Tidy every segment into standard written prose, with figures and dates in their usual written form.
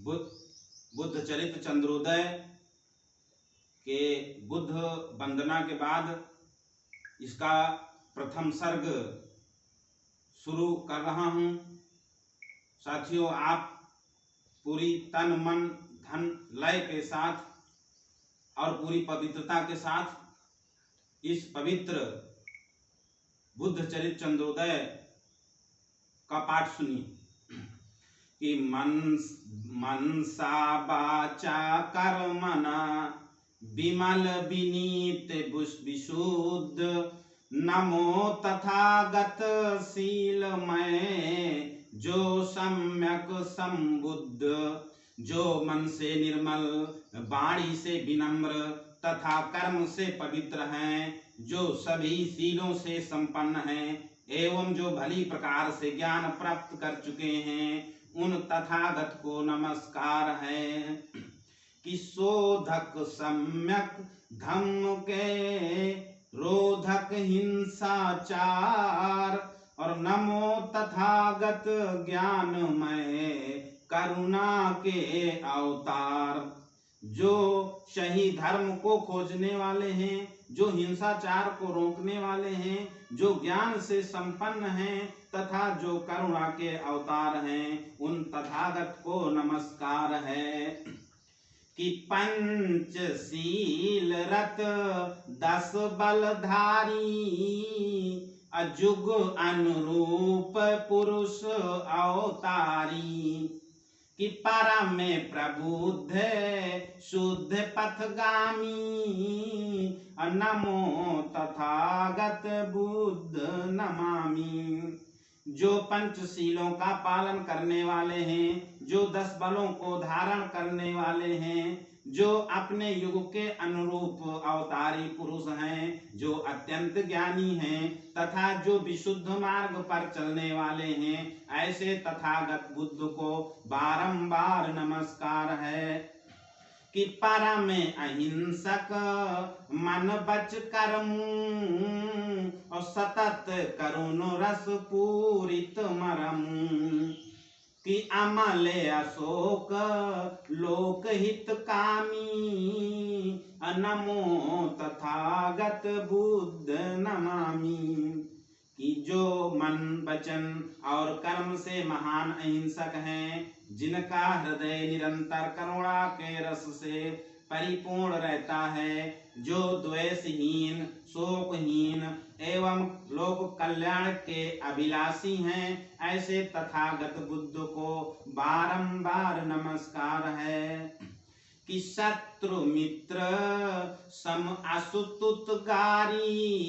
बुद्ध चरित चंद्रोदय के बुद्ध वंदना के बाद इसका प्रथम सर्ग शुरू कर रहा हूँ। साथियों, आप पूरी तन मन धन लय के साथ और पूरी पवित्रता के साथ इस पवित्र बुद्ध चरित चंद्रोदय का पाठ सुनिए कि मनसा वाचा कर्मणा विमल विनीत विशुद्ध नमो तथागत शीलमय जो सम्यक संबुद्ध। जो मन से निर्मल, वाणी से विनम्र तथा कर्म से पवित्र हैं, जो सभी शीलों से संपन्न हैं एवं जो भली प्रकार से ज्ञान प्राप्त कर चुके हैं, उन तथागत को नमस्कार है। कि शोधक सम्यक धम्म के रोधक हिंसाचार और नमो तथागत ज्ञानमय करुणा के अवतार। जो सही धर्म को खोजने वाले हैं, जो हिंसाचार को रोकने वाले हैं, जो ज्ञान से संपन्न हैं तथा जो करुणा के अवतार हैं, उन तथागत को नमस्कार है। कि पंचशील रत 10 बलधारी अजुग अनुरूप पुरुष अवतारी। कि परम में प्रबुद्ध शुद्ध पथगामी नमो तथागत बुद्ध नमामि। जो पंचशीलों का पालन करने वाले हैं, जो 10 बलों को धारण करने वाले हैं, जो अपने युग के अनुरूप अवतारी पुरुष हैं, जो अत्यंत ज्ञानी हैं तथा जो विशुद्ध मार्ग पर चलने वाले हैं, ऐसे तथागत बुद्ध को बारंबार नमस्कार है। कि परम अहिंसक मन बच कर्मू और सतत करुण रस पूरित मरमू। कि अमल अशोक लोक हित कामी नमो तथागत बुद्ध नमामि। कि जो मन वचन और कर्म से महान अहिंसक हैं, जिनका हृदय निरंतर करुणा के रस से परिपूर्ण रहता है, जो द्वेषहीन, शोकहीन एवं लोक कल्याण के अभिलाषी हैं, ऐसे तथागत बुद्ध को बारंबार नमस्कार है। कि शत्रु मित्र सम असुतुतगारी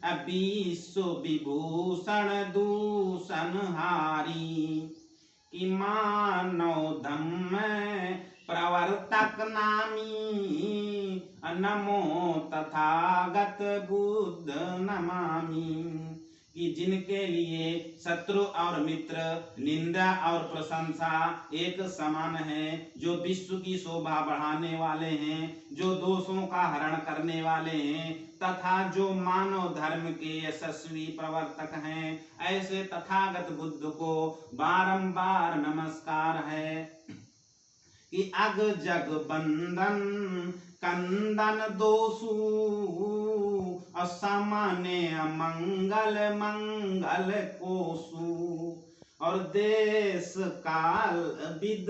विश्व विभूषण दूषणहारी। कि मानव धम्म प्रवर्तक नामी नमो तथागत बुद्ध नमामि। कि जिनके लिए शत्रु और मित्र, निंदा और प्रशंसा एक समान है, जो विश्व की शोभा बढ़ाने वाले हैं, जो दोषों का हरण करने वाले हैं तथा जो मानव धर्म के यशस्वी प्रवर्तक हैं, ऐसे तथागत बुद्ध को बारंबार नमस्कार है। कि अग जग बंधन कंदन दोषु असामान्य मंगल मंगल कोसु। और देश काल विद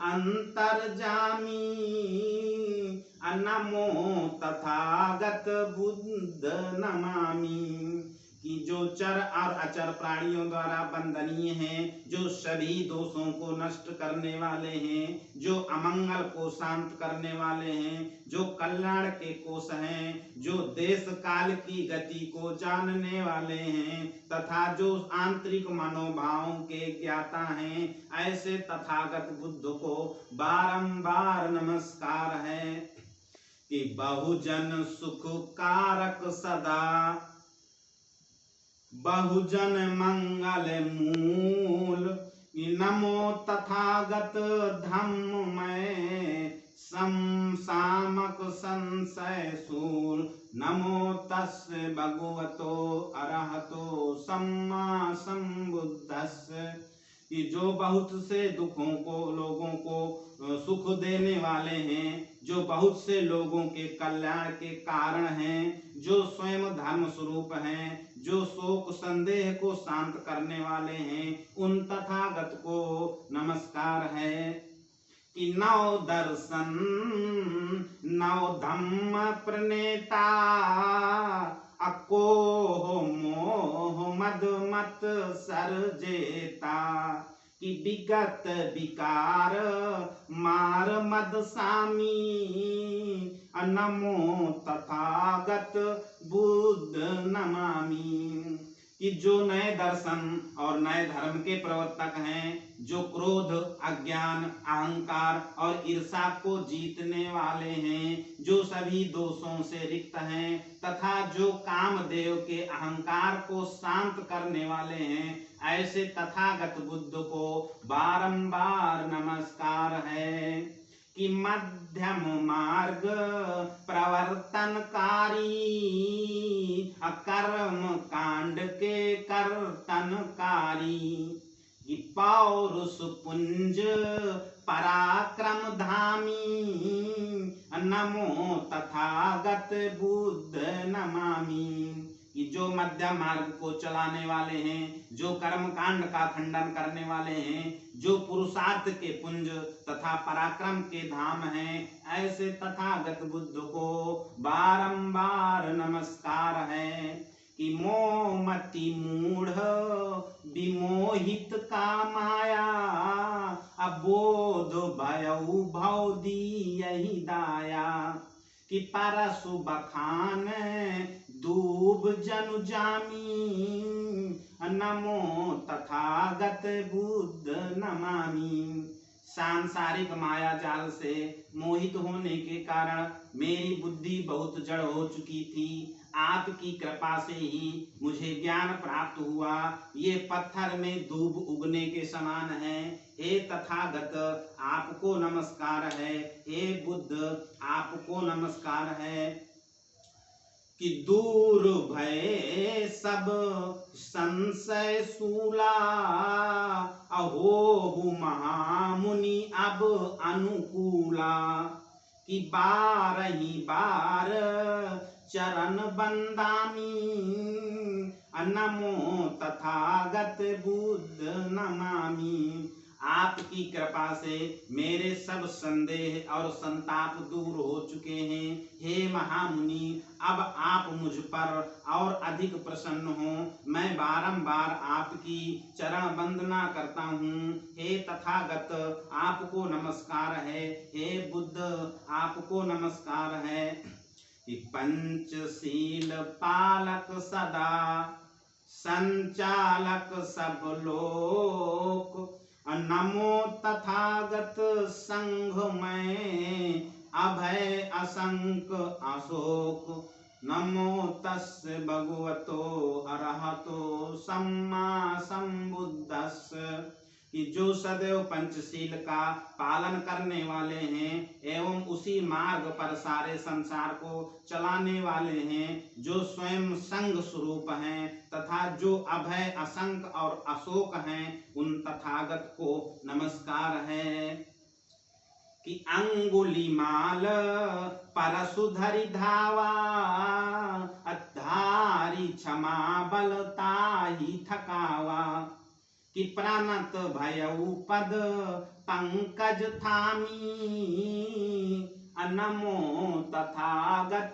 अंतर्जामी नमो तथागत बुद्ध नमामि। कि जो चर और अचर प्राणियों द्वारा वंदनीय हैं, जो सभी दोषों को नष्ट करने वाले हैं, जो अमंगल को शांत करने वाले हैं, जो कल्याण के कोष हैं, जो देश काल की गति को जानने वाले हैं तथा जो आंतरिक मनोभावों के ज्ञाता हैं, ऐसे तथागत बुद्ध को बारंबार नमस्कार है। कि बहुजन सुख कारक सदा बहुजन मंगल मूल। नमो तथागत धम्ममय सामक संशय शूल। नमो तस्य भगवतो अरहतो सम्मा संबुद्धस्य। कि जो बहुत से दुखों को लोगों को सुख देने वाले हैं, जो बहुत से लोगों के कल्याण के कारण हैं, जो स्वयं धर्म स्वरूप हैं, जो शोक संदेह को शांत करने वाले हैं, उन तथागत को नमस्कार है। कि नौ दर्शन नौ धम्म प्रणेता, अको मोह मद मत सर जेता। कि विगत विकार मार मद सामी, नमो तथागत बुद्ध नमामि। कि जो नए दर्शन और नए धर्म के प्रवर्तक हैं, जो क्रोध अज्ञान अहंकार और ईर्षा को जीतने वाले हैं, जो सभी दोषों से रिक्त हैं तथा जो कामदेव के अहंकार को शांत करने वाले हैं, ऐसे तथागत बुद्ध को बारंबार नमस्कार है। कि मध्यम मार्ग प्रवर्तनकारी, कर्म कांड के कर्तनकारी। कि पौरुष पुंज पराक्रम धामी, नमो तथागत बुद्ध नमामि। कि जो मध्यम मार्ग को चलाने वाले हैं, जो कर्म कांड का खंडन करने वाले हैं, जो पुरुषार्थ के पुंज तथा पराक्रम के धाम हैं, ऐसे तथागत बुद्ध को बारंबार नमस्कार है। कि मोमति मूढ़ विमोहित का माया, अबोध भयउ भव दियहि दाया। कि परसु बखान दूब जनु जामी, नमो तथागत बुद्ध नमामि। सांसारिक माया जाल से मोहित होने के कारण मेरी बुद्धि बहुत जड़ हो चुकी थी। आपकी कृपा से ही मुझे ज्ञान प्राप्त हुआ। ये पत्थर में दूब उगने के समान है। हे तथागत आपको नमस्कार है, हे बुद्ध आपको नमस्कार है। कि दूर भय सब संशय सूला, अहो महामुनि अब अनुकूला। कि बारही बार चरण बंदामी, नमो तथागत बुद्ध नमामि। आपकी कृपा से मेरे सब संदेह और संताप दूर हो चुके हैं। हे महामुनि, अब आप मुझ पर और अधिक प्रसन्न हो। मैं बारंबार आपकी चरण वंदना करता हूँ। हे तथागत आपको नमस्कार है, हे बुद्ध आपको नमस्कार है। कि पंचशील पालक सदा संचालक सब लोक, नमो तथागत संघ में अभय असंक अशोक। नमो तस्य भगवतो अरहतो सम्मा सम्बुद्धस्य। कि जो सदैव पंचशील का पालन करने वाले हैं एवं उसी मार्ग पर सारे संसार को चलाने वाले हैं, जो स्वयं संग स्वरूप हैं तथा जो अभय असंक और अशोक हैं, उन तथागत को नमस्कार है। कि अंगुलीमाल परशुधरि धावा, अधारी क्षमा बलताहि थकावा। कि प्रणत भयउ पद पंकज थामी, नमो तथागत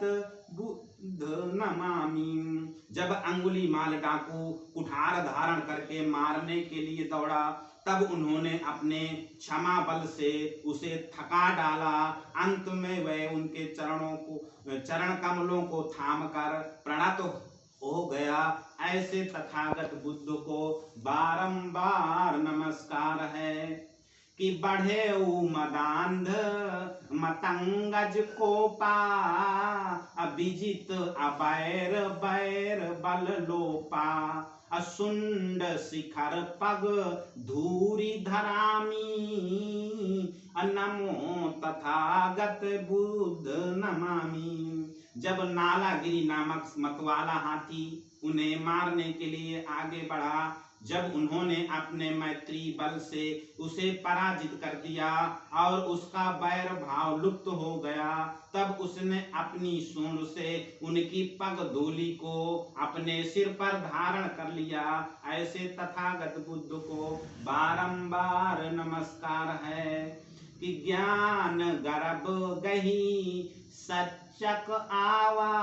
बुद्ध नमामि। जब अंगुलीमाल डाकू कुठार धारण करके मारने के लिए दौड़ा, तब उन्होंने अपने क्षमा बल से उसे थका डाला। अंत में वह उनके चरण कमलों को थाम कर प्रणत हो गया। ऐसे तथागत बुद्ध को बारंबार नमस्कार है। कि बढ़े मदांध मतंगज को पा, अभिजित अबैर बैर बल लोपा। असुंड शिखर पग धूरी धरामी, नमो तथागत बुद्ध नमामि। जब नालागिरी नामक मतवाला हाथी उन्हें मारने के लिए आगे बढ़ा, जब उन्होंने अपने मैत्री बल से उसे पराजित कर दिया और उसका वैर भाव लुप्त हो गया, तब उसने अपनी सूंड से उनकी पग धूलि को अपने सिर पर धारण कर लिया। ऐसे तथागत बुद्ध को बारंबार नमस्कार है कि ज्ञान गर्भ गही सचक आवा,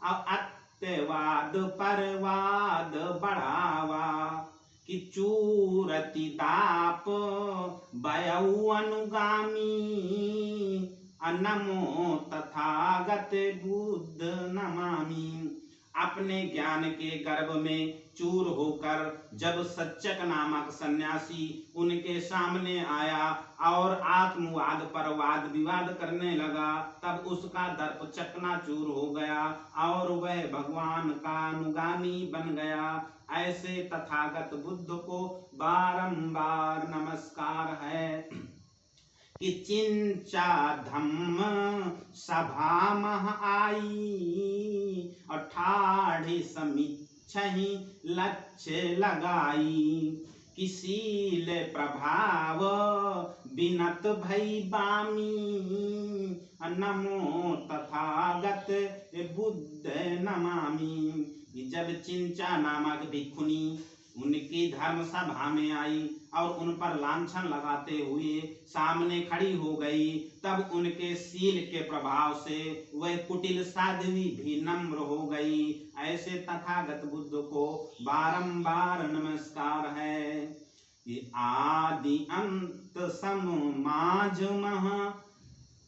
अत्यवाद परवाद बढ़ावा, कि चूरति दाप बयऊ अनुगामी, नमो तथागत बुद्ध नमामि। अपने ज्ञान के गर्भ में चूर होकर जब सच्चक नामक सन्यासी उनके सामने आया और आत्मवाद पर वाद विवाद करने लगा, तब उसका दर्प चकनाचूर हो गया और वह भगवान का अनुगामी बन गया। ऐसे तथागत बुद्ध को बारंबार नमस्कार है कि चिंचा धम्म सभा मह आई, और ठाढ़ी समीक्षहि लक्ष्य लगाई, कि शील प्रभाव बिनत भई बामी, नमो तथागत बुद्ध नमामि। जब चिंचा नामक भिक्षुनी उनकी धर्म सभा में आई और उन पर लांछन लगाते हुए सामने खड़ी हो गई, तब उनके शील के प्रभाव से वह कुटिल साध्वी भी नम्र हो गई। ऐसे तथागत बुद्ध को बारंबार नमस्कार है कि आदि अंत सम माझ मह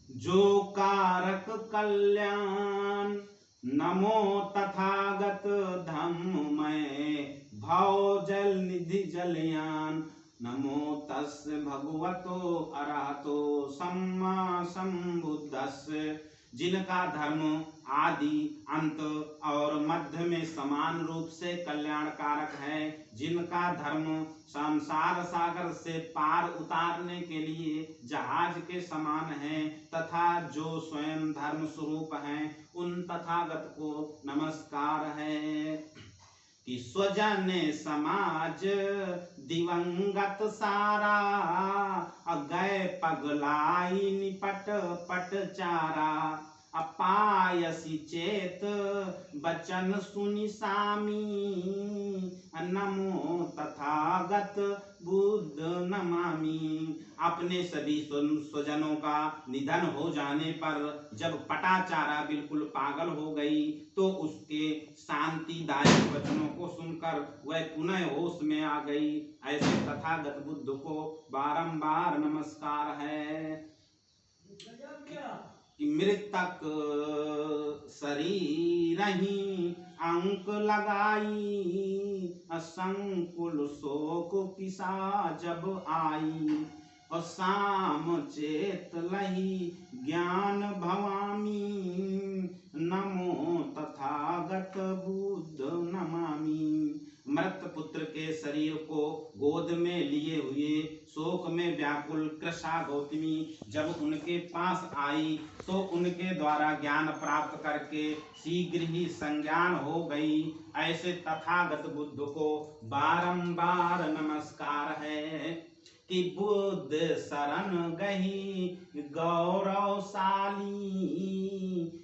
जो कारक कल्याण, नमो तथागत धम्ममय भव जल निधि जलयान, नमो तस् भगवतो अरहतो सम्मा संबुद्धस्य। जिनका धर्म आदि अंत और मध्य में समान रूप से कल्याणकारक है, जिनका धर्म संसार सागर से पार उतारने के लिए जहाज के समान है, तथा जो स्वयं धर्म स्वरूप हैं, उन तथागत को नमस्कार है कि स्वजन समाज दिवंगत सारा, गए पगलाई निपट पट चारा, अपायसी चेत बचन सुनि सामी, नमो तथागत बुद्ध नमामि। अपने सभी स्वजनों का निधन हो जाने पर जब पटाचारा बिल्कुल पागल हो गई, तो उसके शांतिदायक वचनों को सुनकर वह पुनः होश में आ गई। ऐसे तथागत बुद्ध को बारंबार नमस्कार है कि मृतक शरीर ही अंक लगाई, असंकुल शोक पिसा जब आई, और शाम चेत लही ज्ञान भवामी, नमो तथागत बुद्ध नमामि। मृत पुत्र के शरीर को गोद में लिए हुए शोक में व्याकुल कृषा गौतमी जब उनके पास आई, तो उनके द्वारा ज्ञान प्राप्त करके शीघ्र ही संज्ञान हो गई। ऐसे तथागत बुद्ध को बारंबार नमस्कार है कि बुद्ध शरण गही गौरवशाली,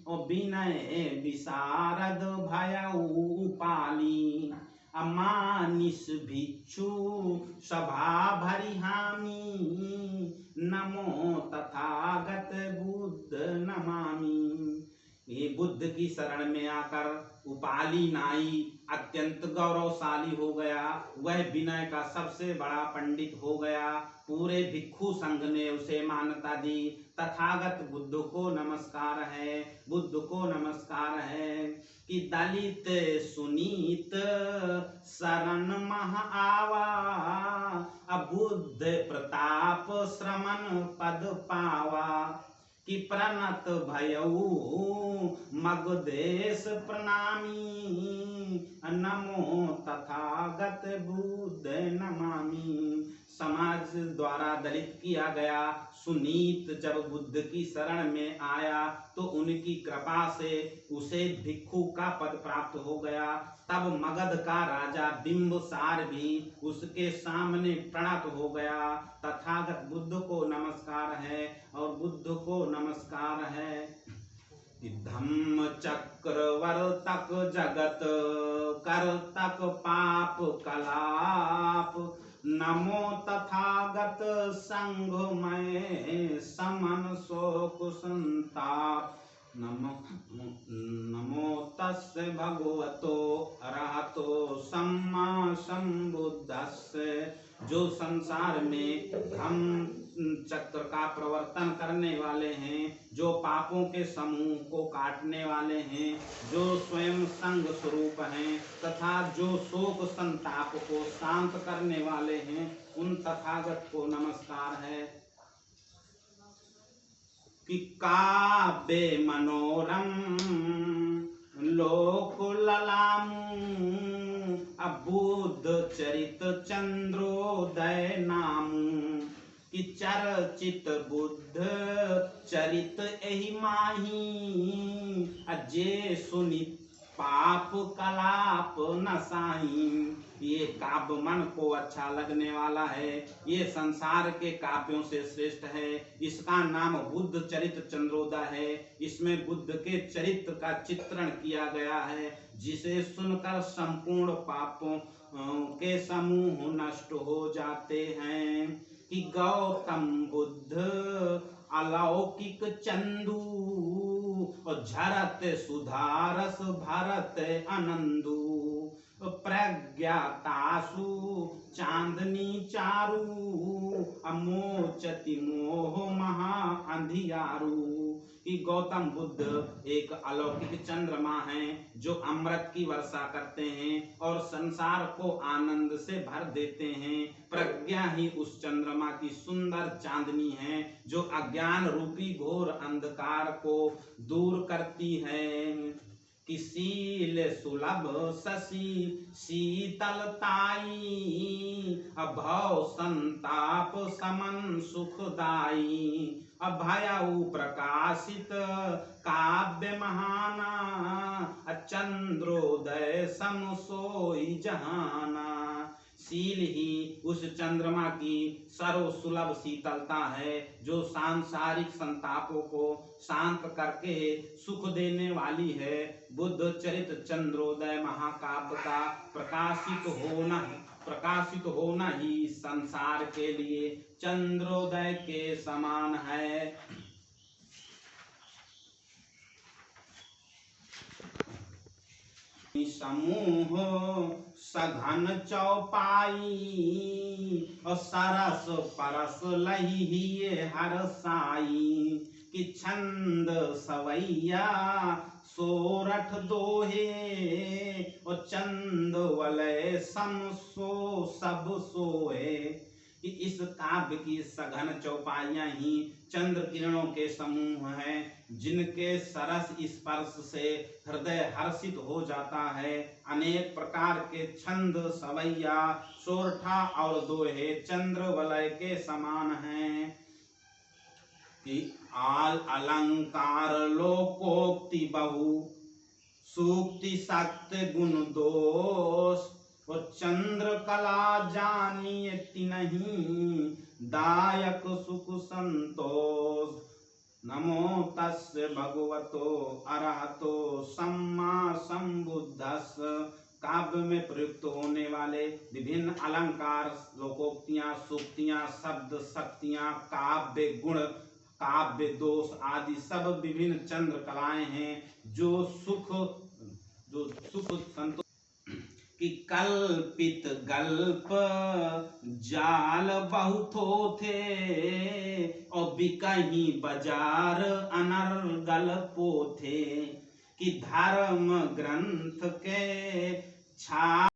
और विनय विशारद भयउ पाली, अमानिस भिक्षु सभा भरी हामी, नमो तथागत बुद्ध नमामि। ये बुद्ध की शरण में आकर उपाली नाई अत्यंत गौरवशाली हो गया, वह विनय का सबसे बड़ा पंडित हो गया। पूरे भिक्षु संघ ने उसे मान्यता दी। तथागत बुद्ध को नमस्कार है, बुद्ध को नमस्कार है कि दलित सुनीत शरण मह आवा, बुद्ध प्रताप श्रमण पद पावा, कि प्रणत भयऊ मगधेश प्रणामी, नमो तथागत बुद्ध नमामि। समाज द्वारा दलित किया गया सुनीत जब बुद्ध की शरण में आया तो उनकी कृपा से उसे भिक्षु का पद प्राप्त हो गया। तब मगध का राजा बिंबसार भी उसके सामने प्रणत हो गया। तथागत बुद्ध को नमस्कार है और बुद्ध को नमस्कार है। धम्म चक्रवर्तक जगत करतक पाप कलाप, नमो तथागत संग में समन शोक संताप। नमो तस्य भगवतो अरहतो सम्मा सम्बुद्धस्य। जो संसार में धम्म चक्र का प्रवर्तन करने वाले हैं, जो पापों के समूह को काटने वाले हैं, जो स्वयं संग स्वरूप हैं तथा जो शोक संताप को शांत करने वाले हैं, उन तथागत को नमस्कार है। कि काव्य मनोरम लोक ललामू, बुद्ध चरित चंद्रोदय नामू। कि चर्चित बुद्ध चरित एहि माही, अजे सुनित पाप कलाप नसाई। ये काव्य मन को अच्छा लगने वाला है, ये संसार के काव्यों से श्रेष्ठ है। इसका नाम बुद्ध चरित चंद्रोदय है। इसमें बुद्ध के चरित्र का चित्रण किया गया है, जिसे सुनकर संपूर्ण पापों के समूह नष्ट हो जाते हैं। कि गौतम बुद्ध अलौकिक चंदू, और झरत सुधारस भरत आनंदू। प्रज्ञातासु चांदनी चारू, अमोचति मोह महा अंधियारू। कि गौतम बुद्ध एक अलौकिक चंद्रमा हैं जो अमृत की वर्षा करते हैं और संसार को आनंद से भर देते हैं। प्रज्ञा ही उस चंद्रमा की सुंदर चांदनी है जो अज्ञान रूपी घोर अंधकार को दूर करती है। कि शील सुलभ शशि शीतलताई, अभव संताप समन सुखदाई। अभयउ प्रकाशित काव्य महाना, चंद्रोदय सम सोई जहाना। शील ही उस चंद्रमा की सर्वसुलभ शीतलता है जो सांसारिक संतापों को शांत करके सुख देने वाली है। बुद्ध चरित चंद्रोदय महाकाव्य का प्रकाशित होना ही संसार के लिए चंद्रोदय के समान है। समूह सघन चौपाई, और सरस परस लही हरसाई। कि छंद सवैया सोरठ दोहे, और चंद वलय सम सो सब सोए। कि इस काव्य की सघन चौपाइयां ही चंद्र किरणों के समूह हैं, जिनके सरस स्पर्श से हृदय हर्षित हो जाता है। अनेक प्रकार के छंद सवैया सोरठा और दोहे चंद्र वलय के समान हैं। कि आल अलंकार लोकोक्ति बहु, सूक्ति सत्य गुण दोष। और चंद्र कला जानिए तिन्हि, दायक सुख संतोष। नमो तस्य भगवतो अरहतो सम्मा सम्बुद्धस्य। काव्य में प्रयुक्त होने वाले विभिन्न अलंकार, लोकोक्तियां, सूक्तियां, शब्द शक्तियां, काव्य गुण, काव्य दोष आदि सब विभिन्न चंद्र कलाएं हैं जो सुख संतोष। कि कल्पित गल्प जाल बहुत थे, और बिकही बाजार अनर्गल पोथे। कि धर्म ग्रंथ के छा